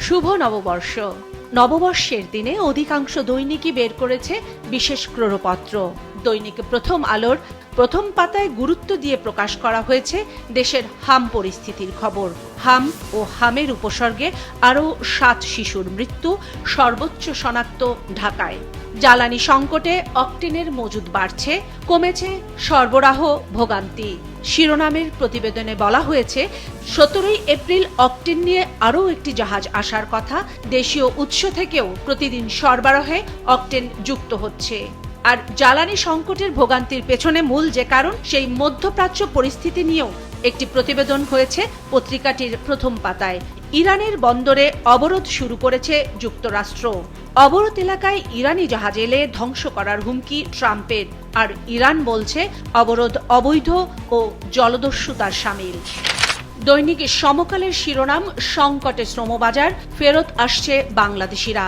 শুভ নববর্ষ। নববর্ষের দিনে অধিকাংশ দৈনিকই বের করেছে বিশেষ ক্রোড়পত্র। দৈনিক প্রথম আলোর প্রথম পাতায় গুরুত্ব দিয়ে প্রকাশ করা হয়েছে দেশের হাম পরিস্থিতির খবর। হাম ও হামের উপসর্গে আরও 7 শিশুর মৃত্যু, সর্বোচ্চ শনাক্ত ঢাকায়। জ্বালানি সংকটে অকটেনের মজুদ বাড়ছে, কমেছে সরবরাহ ভোগান্তি। শিরোনামের প্রতিবেদনে বলা হয়েছে 17 এপ্রিল অকটেন নিয়ে আরও একটি জাহাজ আসার কথা। দেশীয় উৎস থেকেও প্রতিদিন সরবরাহে অকটেন যুক্ত হচ্ছে। আর জ্বালানি সংকটের ভোগান্তির পেছনে মূল যে কারণ, সেই মধ্যপ্রাচ্য পরিস্থিতি নিয়েও একটি প্রতিবেদন হয়েছে পত্রিকাটির প্রথম পাতায়। ইরানের বন্দরে অবরোধ শুরু করেছে যুক্তরাষ্ট্র। অবরোধ এলাকায় ইরানি জাহাজ এলে ধ্বংস করার হুমকি ট্রাম্পের, আর ইরান বলছে অবরোধ অবৈধ ও জলদস্যুতার শামিল। দৈনিক সমকালের শিরোনাম সংকটে শ্রমবাজার, ফেরত আসছে বাংলাদেশিরা।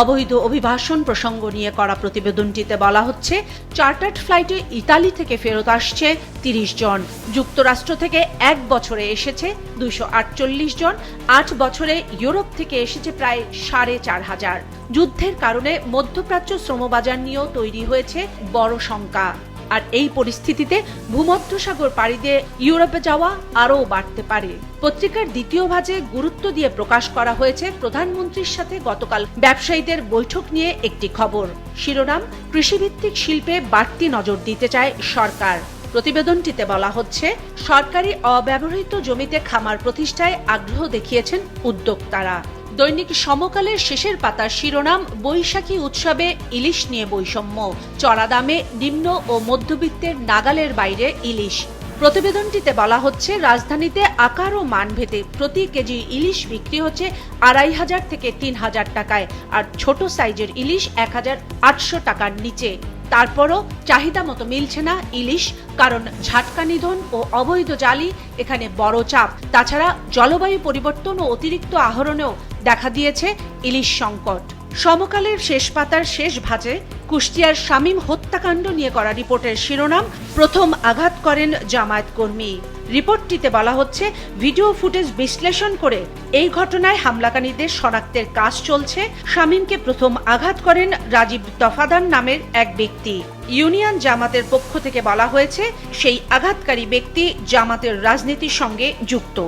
অবৈধ অভিবাসন প্রসঙ্গ নিয়ে করা প্রতিবেদনটিতে বলা হচ্ছে, চার্টার্ড ফ্লাইটে ইতালি থেকে ফেরত আসছে 30 জন। যুক্তরাষ্ট্র থেকে 1 বছরে এসেছে 248 জন। 8 বছরে ইউরোপ থেকে এসেছে প্রায় 4500। যুদ্ধের কারণে মধ্যপ্রাচ্য শ্রমবাজার নিয়েও তৈরি হয়েছে বড় শঙ্কা। আর এই পরিস্থিতিতে ভূমধ্যসাগর পাড়ি দিয়ে ইউরোপে যাওয়া আরও বাড়তে পারে। পত্রিকার দ্বিতীয় ভাজে গুরুত্ব দিয়ে প্রকাশ করা হয়েছে প্রধানমন্ত্রীর সাথে গতকাল ব্যবসায়ীদের বৈঠক নিয়ে একটি খবর। শিরোনাম, কৃষিভিত্তিক শিল্পে বাড়তি নজর দিতে চায় সরকার। প্রতিবেদনটিতে বলা হচ্ছে, সরকারি অব্যবহৃত জমিতে খামার প্রতিষ্ঠায় আগ্রহ দেখিয়েছেন উদ্যোক্তারা। দৈনিক সমকালের শেষের পাতার শিরোনাম, বৈশাখী উৎসবে ইলিশ নিয়ে বৈষম্য, চড়া দামে নিম্ন ও মধ্যবিত্তের নাগালের বাইরে ইলিশ। প্রতিবেদনটিতে বলা হচ্ছে, রাজধানীতে আকার ও মানভেদে প্রতি কেজি ইলিশ বিক্রি হচ্ছে 2500 থেকে 3000 টাকায়, আর ছোট সাইজের ইলিশ 1800 টাকার নিচে। তারপরও চাহিদা মতো মিলছে না ইলিশ, কারণ ঝাটকা নিধন ও অবৈধ জালি এখানে বড় চাপ। তাছাড়া জলবায়ু পরিবর্তন ও অতিরিক্ত আহরণেও দেখা দিয়েছে ইলিশ সংকট। সমকালের শেষ পাতার শেষ ভাজে কুষ্টিয়ার শামীম হত্যাকাণ্ড নিয়ে করা রিপোর্টের শিরোনাম, প্রথম আঘাত করেন জামায়াত কর্মী। রিপোর্টটিতে বলা হচ্ছে, ভিডিও ফুটেজ বিশ্লেষণ করে এই ঘটনায় হামলাকারীদের শনাক্তের কাজ চলছে। শামীমকে প্রথম আঘাত করেন রাজীব দফাদার নামের এক ব্যক্তি। ইউনিয়ন জামাতের পক্ষ থেকে বলা হয়েছে, সেই আঘাতকারী ব্যক্তি জামাতের রাজনীতির সঙ্গে যুক্ত।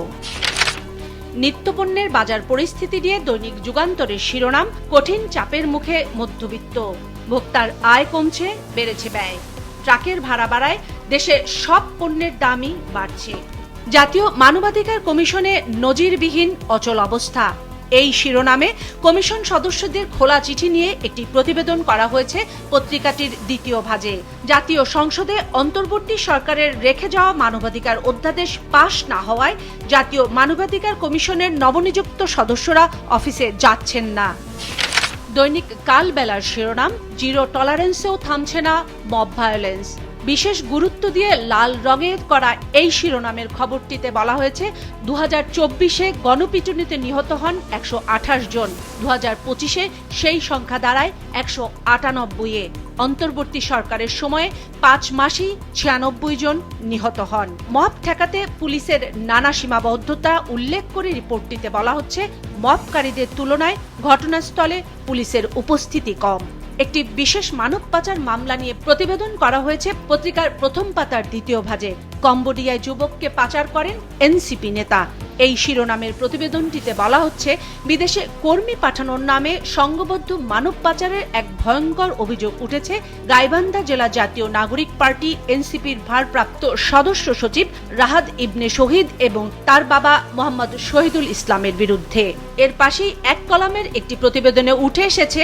নিত্যপণ্যের বাজার পরিস্থিতি নিয়ে দৈনিক যুগান্তরের শিরোনাম, কঠিন চাপের মুখে মধ্যবিত্ত, ভোক্তার আয় কমছে, বেড়েছে ব্যয়। ট্রাকের ভাড়া বাড়ায় দেশে সব পণ্যের দামই বাড়ছে। জাতীয় মানবাধিকার কমিশনে নজিরবিহীন অচল অবস্থা। এই শিরোনামে কমিশন সদস্যদের খোলা চিঠি নিয়ে একটি প্রতিবেদন করা হয়েছে পত্রিকাটির দ্বিতীয় ভাজে। জাতীয় সংসদে অন্তর্বর্তী সরকারের রেখে যাওয়া মানবাধিকার অধ্যাদেশ পাশ না হওয়ায় জাতীয় মানবাধিকার কমিশনের নবনিযুক্ত সদস্যরা অফিসে যাচ্ছেন না। দৈনিক কালবেলার শিরোনাম, জিরো টলারেন্সেও থামছে না মব ভায়োলেন্স। বিশেষ গুরুত্ব দিয়ে লাল রঙে করা এই শিরোনামের খবরটিতে বলা হয়েছে, 2024-এ গণপিটুনিতে নিহত হন 128 জন। 2025-এ সেই সংখ্যা দাঁড়ায় 198-এ। অন্তর্বর্তী সরকারের সময়ে 5 মাসেই 96 জন নিহত হন। মব ঠেকাতে পুলিশের নানা সীমাবদ্ধতা উল্লেখ করে রিপোর্টটিতে বলা হচ্ছে, মবকারীদের তুলনায় ঘটনাস্থলে পুলিশের উপস্থিতি কম। একটি বিশেষ মানব পাচার মামলা নিয়ে প্রতিবেদন করা হয়েছে পত্রিকার প্রথম পাতার দ্বিতীয় ভাজে। কম্বোডিয়ায় যুবককে পাচার করেন এনসিপি নেতা। এই শিরোনামের প্রতিবেদনটিতে বলা হচ্ছে, বিদেশে কর্মী পাঠানোর নামে সংঘবদ্ধ মানব পাচারের এক ভয়ঙ্কর অভিযোগ উঠেছে গাইবান্ধা জেলা জাতীয় নাগরিক পার্টি এনসিপির ভারপ্রাপ্ত সদস্য সচিব রাহাত ইবনে শহীদ এবং তার বাবা মোহাম্মদ শহীদুল ইসলামের বিরুদ্ধে। এর পাশেই এক কলামের একটি প্রতিবেদনে উঠে এসেছে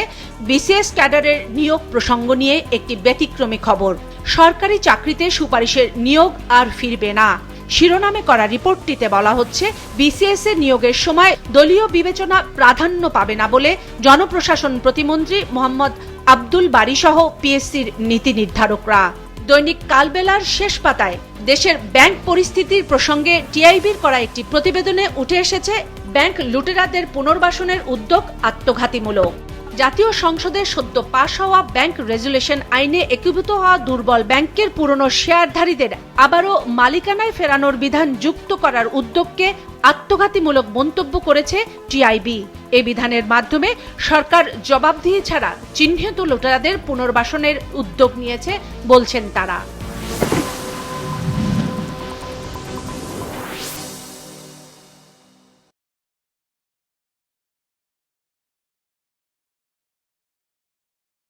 বিসিএস ক্যাডারের নিয়োগ প্রসঙ্গ নিয়ে একটি ব্যতিক্রমী খবর। সরকারি চাকরিতে সুপারিশের নিয়োগ আর ফিরবে না। শিরোনামে করা রিপোর্টটিতে বলা হচ্ছে, বিসিএস এর নিয়োগের সময় দলীয় বিবেচনা প্রাধান্য পাবে না বলে জনপ্রশাসন প্রতিমন্ত্রী মোহাম্মদ আব্দুল বারী সহ পিএসসির নীতি নির্ধারকরা। দৈনিক কালবেলার শেষ পাতায় দেশের ব্যাংক পরিস্থিতির প্রসঙ্গে টিআইবির করা একটি প্রতিবেদনে উঠে এসেছে, ব্যাংক লুটেরাদের পুনর্বাসনের উদ্যোগ আত্মঘাতীমূলক। জাতীয় সংসদে সদ্য পাশ হওয়া ব্যাংক রেজুলেশন আইনে একীভূত হওয়া দুর্বল ব্যাংকের পুরনো শেয়ারধারীদের আবারও মালিকানায় ফেরানোর বিধান যুক্ত করার উদ্যোগকে আত্মঘাতীমূলক মন্তব্য করেছে টিআইবি। এই বিধানের মাধ্যমে সরকার জবাবদিহি ছাড়া চিহ্নিত লুটেরাদের পুনর্বাসনের উদ্যোগ নিয়েছে বলছেন তারা।